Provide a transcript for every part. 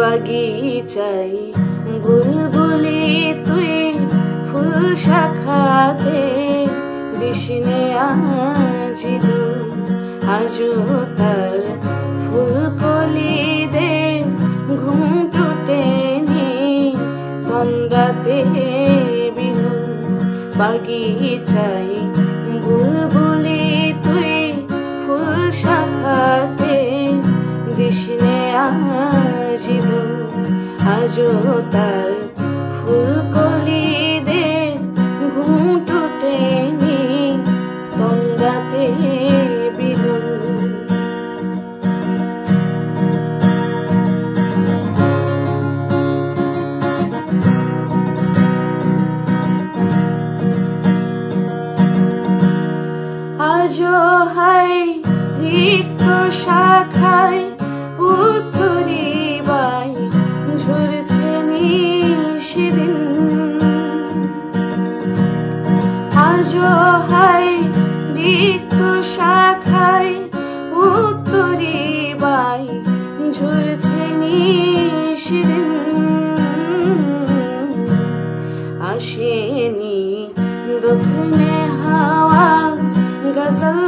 বাগিচায় বুলবুলি তুই ফুল শাখাতে দিশনে আজি দুল আজও তার ফুল কলিতে ঘুম টুটেনি তন্দ্রাতে বিহুল বাগিচায় বুলবুলি তুই ফুল শাখাতে দিশনে আজি দুল আজও তার ফুল কলিতে ঘুম টুটেনি তন্দ্রাতে বিহুল আজও হাই রিক্ত শাখায় উত্তরি বাই ঝরছে নিশিদিন আজও হাই রিক্ত শাখায় উত্তরি বাই ঝরছে নিশিদিন আসেনি দক্ষিণে হাওয়া গজল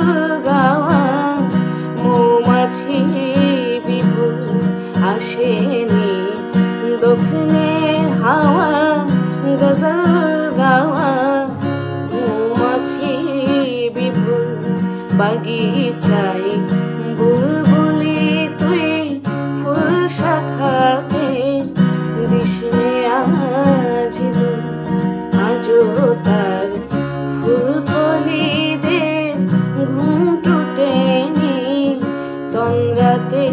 গাওয়া মৌমাছি বিপুল আসেনি দক্ষিণে হাওয়া গজল গাওয়া মৌমাছি বিপুল বাগিচায় বুলবুলি তুই ফুল শাখাতে দিশনে আজি দুল আজও তার ফুল কলিতে ঘুম টুটেনি তন্দ্রাতে